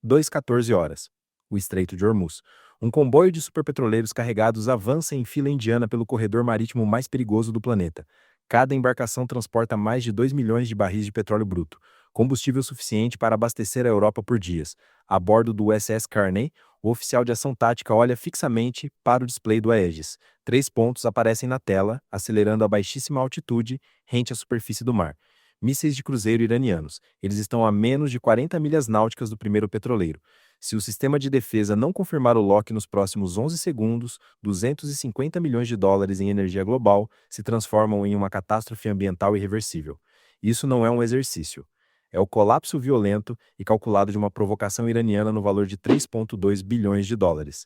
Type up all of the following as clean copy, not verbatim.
2:14 horas. O Estreito de Hormuz. Um comboio de superpetroleiros carregados avança em fila indiana pelo corredor marítimo mais perigoso do planeta. Cada embarcação transporta mais de 2 milhões de barris de petróleo bruto, combustível suficiente para abastecer a Europa por dias. A bordo do USS Carney, o oficial de ação tática olha fixamente para o display do Aegis. 3 pontos aparecem na tela, acelerando a baixíssima altitude rente à superfície do mar. Mísseis de cruzeiro iranianos. Eles estão a menos de 40 milhas náuticas do primeiro petroleiro. Se o sistema de defesa não confirmar o lock nos próximos 11 segundos, 250 milhões de dólares em energia global se transformam em uma catástrofe ambiental irreversível. Isso não é um exercício. É o colapso violento e calculado de uma provocação iraniana no valor de 3,2 bilhões de dólares.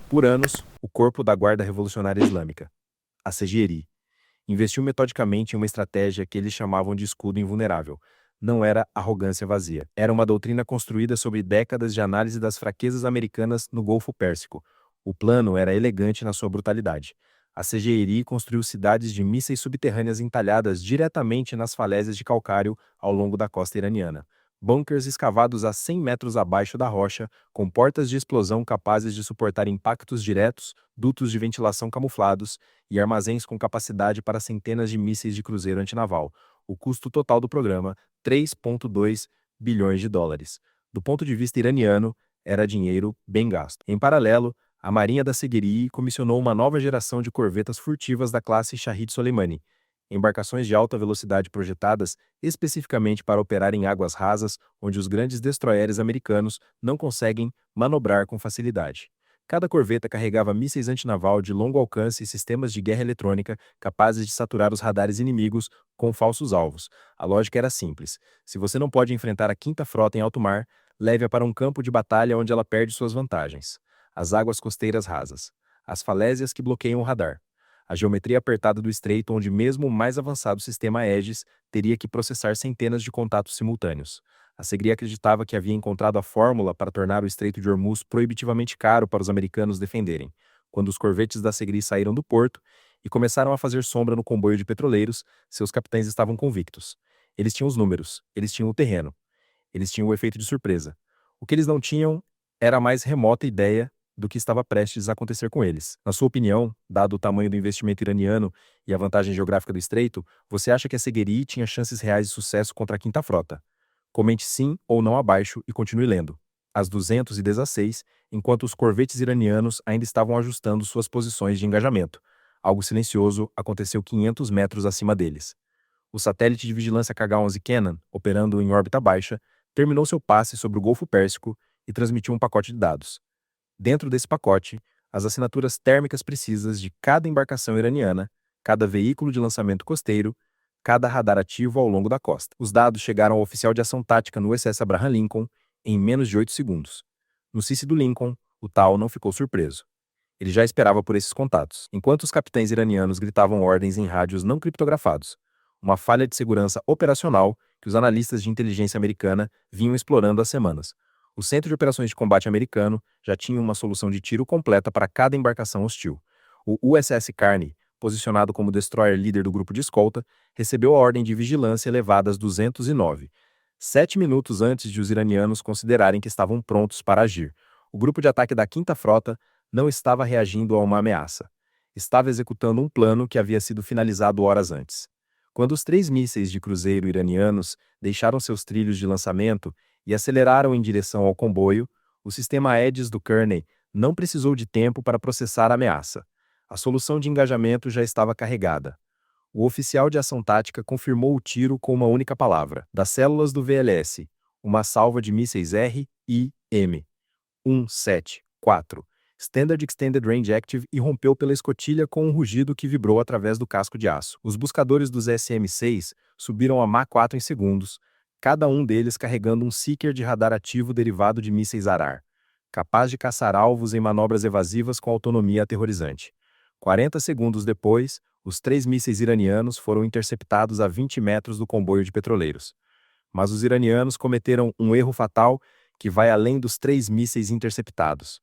Por anos, o Corpo da Guarda Revolucionária Islâmica, a CGRI, investiu metodicamente em uma estratégia que eles chamavam de escudo invulnerável. Não era arrogância vazia. Era uma doutrina construída sobre décadas de análise das fraquezas americanas no Golfo Pérsico. O plano era elegante na sua brutalidade. A CGRI construiu cidades de mísseis subterrâneas entalhadas diretamente nas falésias de calcário ao longo da costa iraniana. Bunkers escavados a 100 metros abaixo da rocha, com portas de explosão capazes de suportar impactos diretos, dutos de ventilação camuflados e armazéns com capacidade para centenas de mísseis de cruzeiro antinaval. O custo total do programa, 3,2 bilhões de dólares. Do ponto de vista iraniano, era dinheiro bem gasto. Em paralelo, a Marinha da CGRI comissionou uma nova geração de corvetas furtivas da classe Shahid Soleimani, embarcações de alta velocidade projetadas especificamente para operar em águas rasas, onde os grandes destroyers americanos não conseguem manobrar com facilidade. Cada corveta carregava mísseis antinaval de longo alcance e sistemas de guerra eletrônica capazes de saturar os radares inimigos com falsos alvos. A lógica era simples. Se você não pode enfrentar a quinta frota em alto mar, leve-a para um campo de batalha onde ela perde suas vantagens. As águas costeiras rasas. As falésias que bloqueiam o radar. A geometria apertada do estreito onde mesmo o mais avançado sistema Aegis teria que processar centenas de contatos simultâneos. A CGRI acreditava que havia encontrado a fórmula para tornar o Estreito de Hormuz proibitivamente caro para os americanos defenderem. Quando os corvetes da CGRI saíram do porto e começaram a fazer sombra no comboio de petroleiros, seus capitães estavam convictos. Eles tinham os números, eles tinham o terreno, eles tinham o efeito de surpresa. O que eles não tinham era a mais remota ideia do que estava prestes a acontecer com eles. Na sua opinião, dado o tamanho do investimento iraniano e a vantagem geográfica do estreito, você acha que a CGRI tinha chances reais de sucesso contra a Quinta Frota? Comente sim ou não abaixo e continue lendo. Às 216, enquanto os corvetes iranianos ainda estavam ajustando suas posições de engajamento. Algo silencioso aconteceu 500 metros acima deles. O satélite de vigilância KH-11 Kenan, operando em órbita baixa, terminou seu passe sobre o Golfo Pérsico e transmitiu um pacote de dados. Dentro desse pacote, as assinaturas térmicas precisas de cada embarcação iraniana, cada veículo de lançamento costeiro, cada radar ativo ao longo da costa. Os dados chegaram ao oficial de ação tática no USS Abraham Lincoln em menos de 8 segundos. No CIC do Lincoln, o tal não ficou surpreso. Ele já esperava por esses contatos, enquanto os capitães iranianos gritavam ordens em rádios não criptografados. Uma falha de segurança operacional que os analistas de inteligência americana vinham explorando há semanas. O Centro de Operações de Combate americano já tinha uma solução de tiro completa para cada embarcação hostil. O USS Carney, posicionado como destroyer líder do grupo de escolta, recebeu a ordem de vigilância elevada às 209, 7 minutos antes de os iranianos considerarem que estavam prontos para agir. O grupo de ataque da Quinta Frota não estava reagindo a uma ameaça. Estava executando um plano que havia sido finalizado horas antes. Quando os 3 mísseis de cruzeiro iranianos deixaram seus trilhos de lançamento e aceleraram em direção ao comboio, o sistema Aegis do Kearney não precisou de tempo para processar a ameaça. A solução de engajamento já estava carregada. O oficial de ação tática confirmou o tiro com uma única palavra. Das células do VLS, uma salva de mísseis RIM-174, Standard Extended Range Active, irrompeu pela escotilha com um rugido que vibrou através do casco de aço. Os buscadores dos SM-6 subiram a Mach 4 em segundos, cada um deles carregando um seeker de radar ativo derivado de mísseis Arar, capaz de caçar alvos em manobras evasivas com autonomia aterrorizante. 40 segundos depois, os 3 mísseis iranianos foram interceptados a 20 metros do comboio de petroleiros. Mas os iranianos cometeram um erro fatal que vai além dos 3 mísseis interceptados.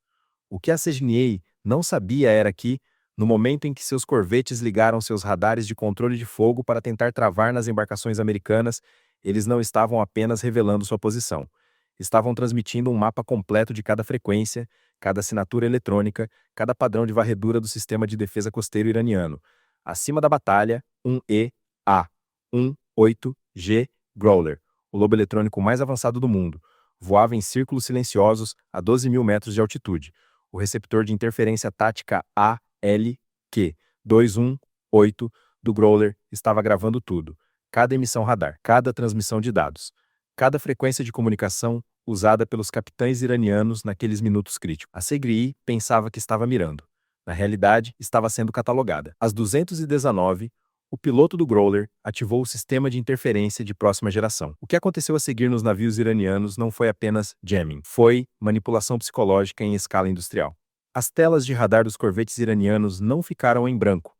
O que a CGNA não sabia era que, no momento em que seus corvetes ligaram seus radares de controle de fogo para tentar travar nas embarcações americanas, eles não estavam apenas revelando sua posição. Estavam transmitindo um mapa completo de cada frequência, cada assinatura eletrônica, cada padrão de varredura do sistema de defesa costeiro iraniano. Acima da batalha, um EA-18G Growler, o lobo eletrônico mais avançado do mundo, voava em círculos silenciosos a 12 mil metros de altitude. O receptor de interferência tática ALQ-218 do Growler estava gravando tudo, cada emissão radar, cada transmissão de dados, cada frequência de comunicação usada pelos capitães iranianos naqueles minutos críticos. A Segri pensava que estava mirando. Na realidade, estava sendo catalogada. Às 219, o piloto do Growler ativou o sistema de interferência de próxima geração. O que aconteceu a seguir nos navios iranianos não foi apenas jamming, foi manipulação psicológica em escala industrial. As telas de radar dos corvetes iranianos não ficaram em branco,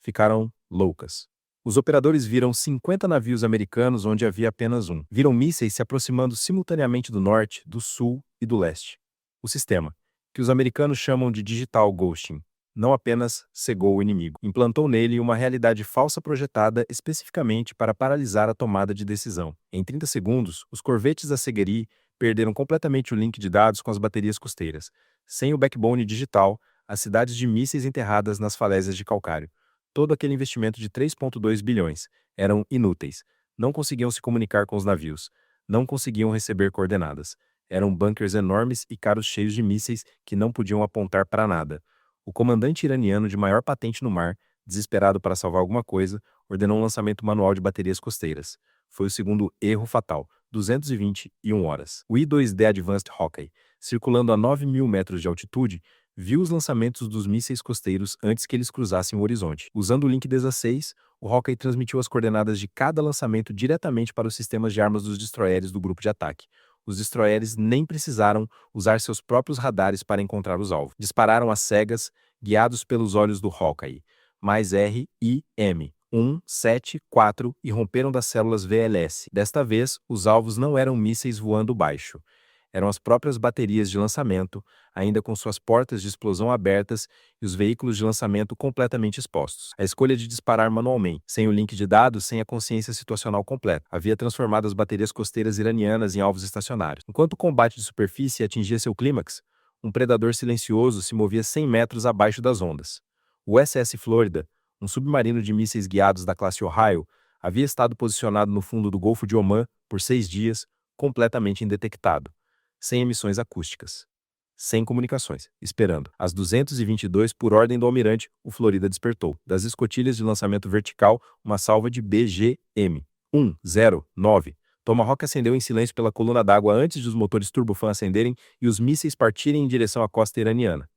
ficaram loucas. Os operadores viram 50 navios americanos onde havia apenas um. Viram mísseis se aproximando simultaneamente do norte, do sul e do leste. O sistema, que os americanos chamam de digital ghosting, não apenas cegou o inimigo, implantou nele uma realidade falsa projetada especificamente para paralisar a tomada de decisão. Em 30 segundos, os corvetes da Segri perderam completamente o link de dados com as baterias costeiras. Sem o backbone digital, as cidades de mísseis enterradas nas falésias de calcário. Todo aquele investimento de 3,2 bilhões eram inúteis. Não conseguiam se comunicar com os navios. Não conseguiam receber coordenadas. Eram bunkers enormes e caros cheios de mísseis que não podiam apontar para nada. O comandante iraniano de maior patente no mar, desesperado para salvar alguma coisa, ordenou um lançamento manual de baterias costeiras. Foi o segundo erro fatal, 221 horas. O I-2D Advanced Hawkeye, circulando a 9 mil metros de altitude, viu os lançamentos dos mísseis costeiros antes que eles cruzassem o horizonte. Usando o Link 16, o Hawkeye transmitiu as coordenadas de cada lançamento diretamente para os sistemas de armas dos destroyers do grupo de ataque. Os destroyers nem precisaram usar seus próprios radares para encontrar os alvos. Dispararam às cegas, guiados pelos olhos do Hawkeye, mais RIM-174 e romperam das células VLS. Desta vez, os alvos não eram mísseis voando baixo. Eram as próprias baterias de lançamento, ainda com suas portas de explosão abertas e os veículos de lançamento completamente expostos. A escolha de disparar manualmente, sem o link de dados, sem a consciência situacional completa, havia transformado as baterias costeiras iranianas em alvos estacionários. Enquanto o combate de superfície atingia seu clímax, um predador silencioso se movia 100 metros abaixo das ondas. O SS Florida, um submarino de mísseis guiados da classe Ohio, havia estado posicionado no fundo do Golfo de Omã por 6 dias, completamente indetectado. Sem emissões acústicas, sem comunicações, esperando. Às 222, por ordem do almirante, o Florida despertou. Das escotilhas de lançamento vertical, uma salva de BGM-109. Tomahawk acendeu em silêncio pela coluna d'água antes de os motores turbofan acenderem e os mísseis partirem em direção à costa iraniana.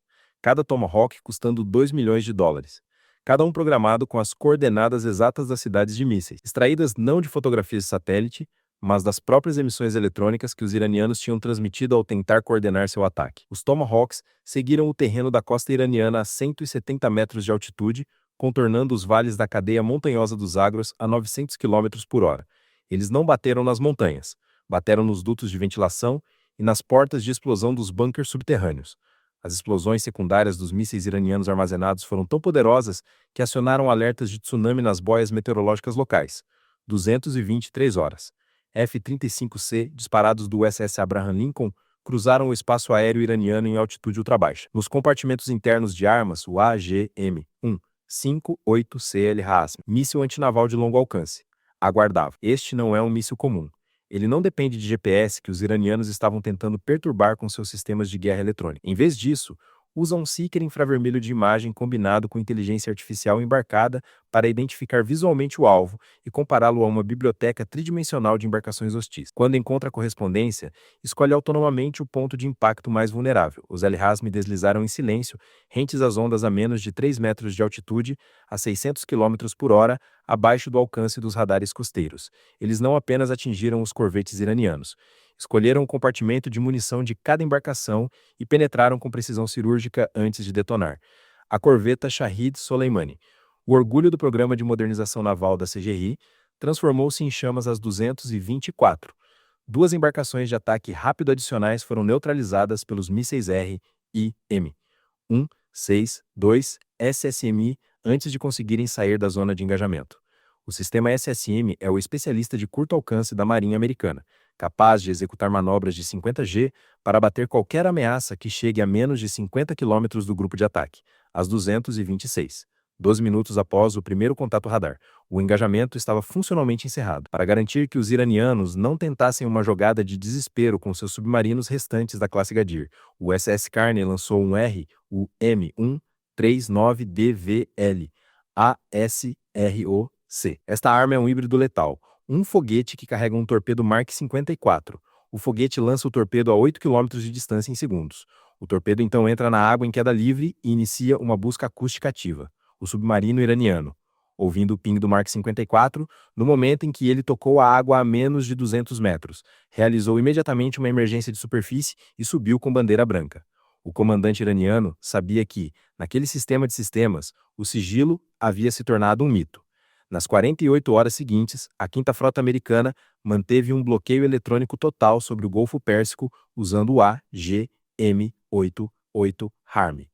Cada Tomahawk custando 2 milhões de dólares. Cada um programado com as coordenadas exatas das cidades de mísseis, extraídas não de fotografias de satélite, mas das próprias emissões eletrônicas que os iranianos tinham transmitido ao tentar coordenar seu ataque. Os Tomahawks seguiram o terreno da costa iraniana a 170 metros de altitude, contornando os vales da cadeia montanhosa dos Zagros a 900 km por hora. Eles não bateram nas montanhas, bateram nos dutos de ventilação e nas portas de explosão dos bunkers subterrâneos. As explosões secundárias dos mísseis iranianos armazenados foram tão poderosas que acionaram alertas de tsunami nas boias meteorológicas locais. 223 horas. F-35C, disparados do USS Abraham Lincoln, cruzaram o espaço aéreo iraniano em altitude ultrabaixa. Nos compartimentos internos de armas, o AGM-158CL Hasm, míssil antinaval de longo alcance, aguardava. Este não é um míssil comum. Ele não depende de GPS que os iranianos estavam tentando perturbar com seus sistemas de guerra eletrônica. Em vez disso, usa um seeker infravermelho de imagem combinado com inteligência artificial embarcada para identificar visualmente o alvo e compará-lo a uma biblioteca tridimensional de embarcações hostis. Quando encontra a correspondência, escolhe autonomamente o ponto de impacto mais vulnerável. Os LHASM deslizaram em silêncio, rentes às ondas a menos de 3 metros de altitude, a 600 km por hora, abaixo do alcance dos radares costeiros. Eles não apenas atingiram os corvetes iranianos, escolheram o compartimento de munição de cada embarcação e penetraram com precisão cirúrgica antes de detonar. A corveta Shahid Soleimani, o orgulho do programa de modernização naval da CGI, transformou-se em chamas às 224. Duas embarcações de ataque rápido adicionais foram neutralizadas pelos mísseis R e M-162 SSMI antes de conseguirem sair da zona de engajamento. O sistema SSM é o especialista de curto alcance da Marinha Americana, capaz de executar manobras de 50G para abater qualquer ameaça que chegue a menos de 50 quilômetros do grupo de ataque, às 226. 12 minutos após o primeiro contato radar, o engajamento estava funcionalmente encerrado. Para garantir que os iranianos não tentassem uma jogada de desespero com seus submarinos restantes da classe Gadir, o SS Carney lançou o M139DVL ASROC. Esta arma é um híbrido letal, um foguete que carrega um torpedo Mark 54. O foguete lança o torpedo a 8 quilômetros de distância em segundos. O torpedo então entra na água em queda livre e inicia uma busca acústica ativa. O submarino iraniano, ouvindo o ping do Mark 54, no momento em que ele tocou a água a menos de 200 metros, realizou imediatamente uma emergência de superfície e subiu com bandeira branca. O comandante iraniano sabia que, naquele sistema de sistemas, o sigilo havia se tornado um mito. Nas 48 horas seguintes, a Quinta Frota Americana manteve um bloqueio eletrônico total sobre o Golfo Pérsico usando o AGM-88 HARM.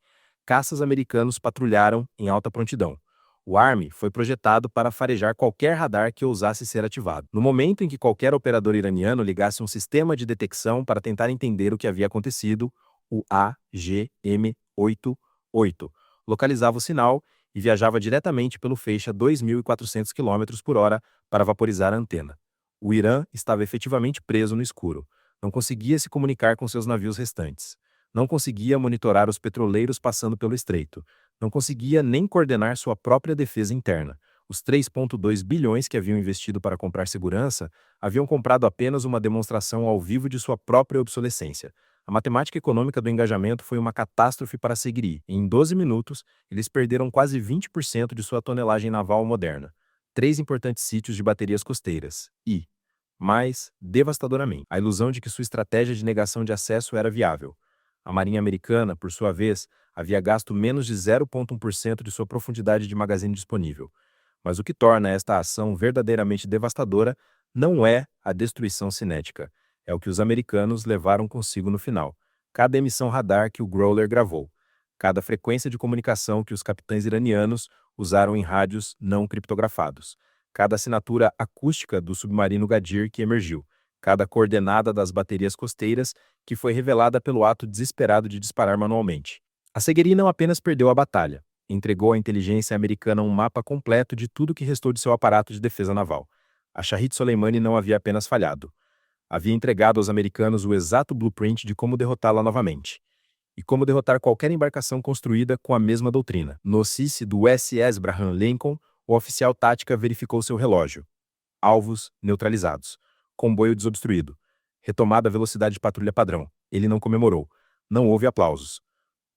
Caças americanos patrulharam em alta prontidão. O ARM foi projetado para farejar qualquer radar que ousasse ser ativado. No momento em que qualquer operador iraniano ligasse um sistema de detecção para tentar entender o que havia acontecido, o AGM-88 localizava o sinal e viajava diretamente pelo feixe a 2.400 km por hora para vaporizar a antena. O Irã estava efetivamente preso no escuro. Não conseguia se comunicar com seus navios restantes. Não conseguia monitorar os petroleiros passando pelo estreito. Não conseguia nem coordenar sua própria defesa interna. Os 3,2 bilhões que haviam investido para comprar segurança haviam comprado apenas uma demonstração ao vivo de sua própria obsolescência. A matemática econômica do engajamento foi uma catástrofe para a Seguiri. Em 12 minutos, eles perderam quase 20% de sua tonelagem naval moderna, 3 importantes sítios de baterias costeiras e, mais devastadoramente, a ilusão de que sua estratégia de negação de acesso era viável. A Marinha Americana, por sua vez, havia gasto menos de 0,1% de sua profundidade de magazine disponível. Mas o que torna esta ação verdadeiramente devastadora não é a destruição cinética, é o que os americanos levaram consigo no final. Cada emissão radar que o Growler gravou, cada frequência de comunicação que os capitães iranianos usaram em rádios não criptografados, cada assinatura acústica do submarino Gadir que emergiu, cada coordenada das baterias costeiras que foi revelada pelo ato desesperado de disparar manualmente. A Seguiri não apenas perdeu a batalha, entregou à inteligência americana um mapa completo de tudo que restou de seu aparato de defesa naval. A Shahid Soleimani não havia apenas falhado. Havia entregado aos americanos o exato blueprint de como derrotá-la novamente. E como derrotar qualquer embarcação construída com a mesma doutrina. No CIS do USS Abraham Lincoln, o oficial tática verificou seu relógio. Alvos neutralizados. Comboio desobstruído. Retomada a velocidade de patrulha padrão. Ele não comemorou. Não houve aplausos.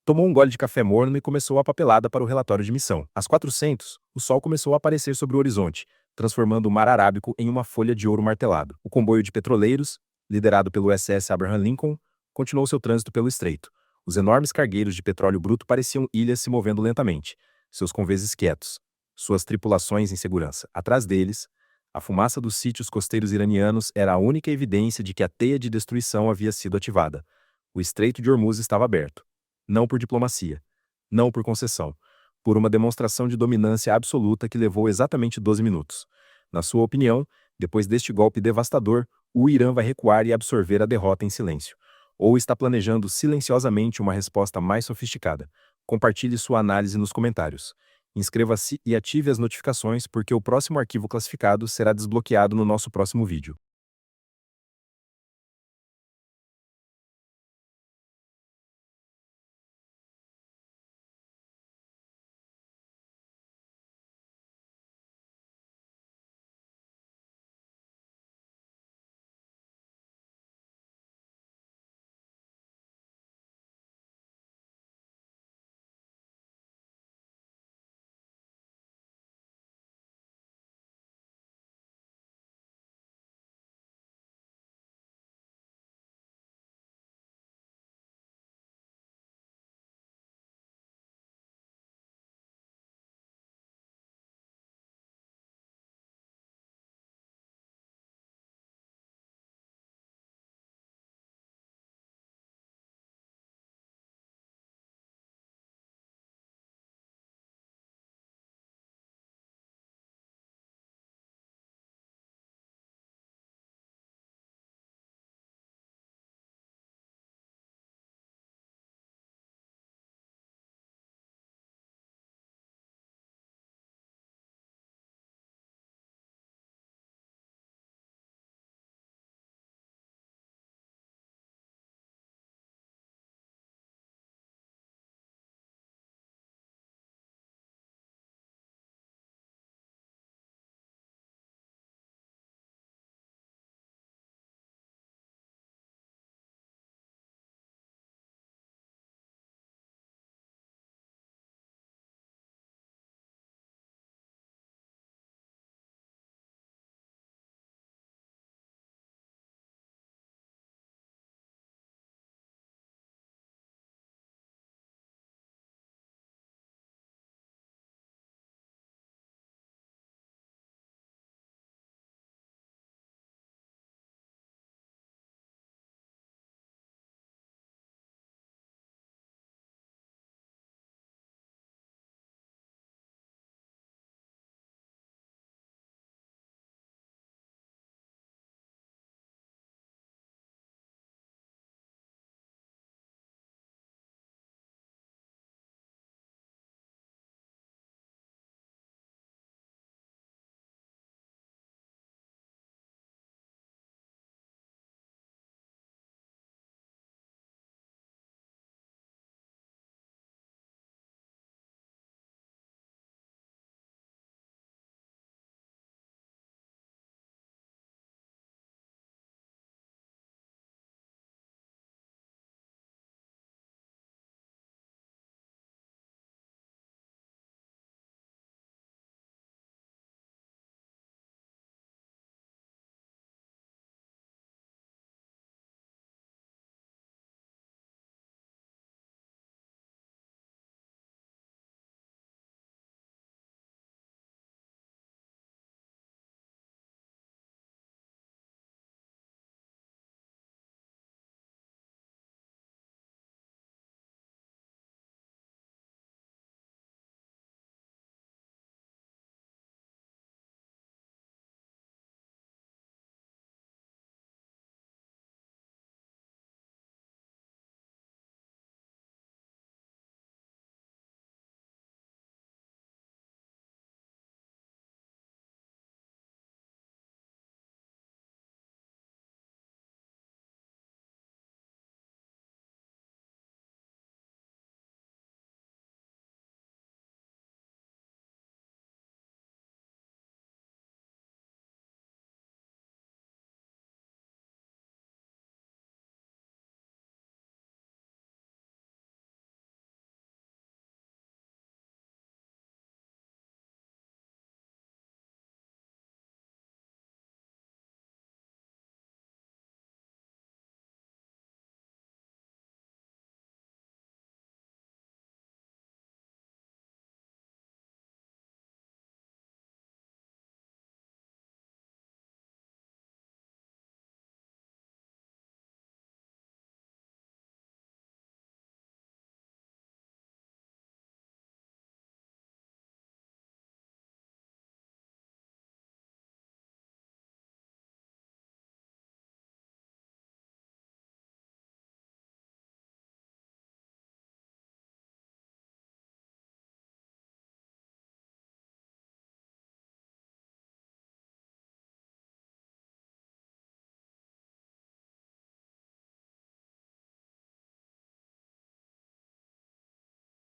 Tomou um gole de café morno e começou a papelada para o relatório de missão. Às 400, o sol começou a aparecer sobre o horizonte, transformando o mar Arábico em uma folha de ouro martelado. O comboio de petroleiros, liderado pelo SS Abraham Lincoln, continuou seu trânsito pelo estreito. Os enormes cargueiros de petróleo bruto pareciam ilhas se movendo lentamente, seus conveses quietos, suas tripulações em segurança. Atrás deles, a fumaça dos sítios costeiros iranianos era a única evidência de que a teia de destruição havia sido ativada. O Estreito de Hormuz estava aberto. Não por diplomacia, não por concessão, por uma demonstração de dominância absoluta que levou exatamente 12 minutos. Na sua opinião, depois deste golpe devastador, o Irã vai recuar e absorver a derrota em silêncio. Ou está planejando silenciosamente uma resposta mais sofisticada. Compartilhe sua análise nos comentários. Inscreva-se e ative as notificações porque o próximo arquivo classificado será desbloqueado no nosso próximo vídeo.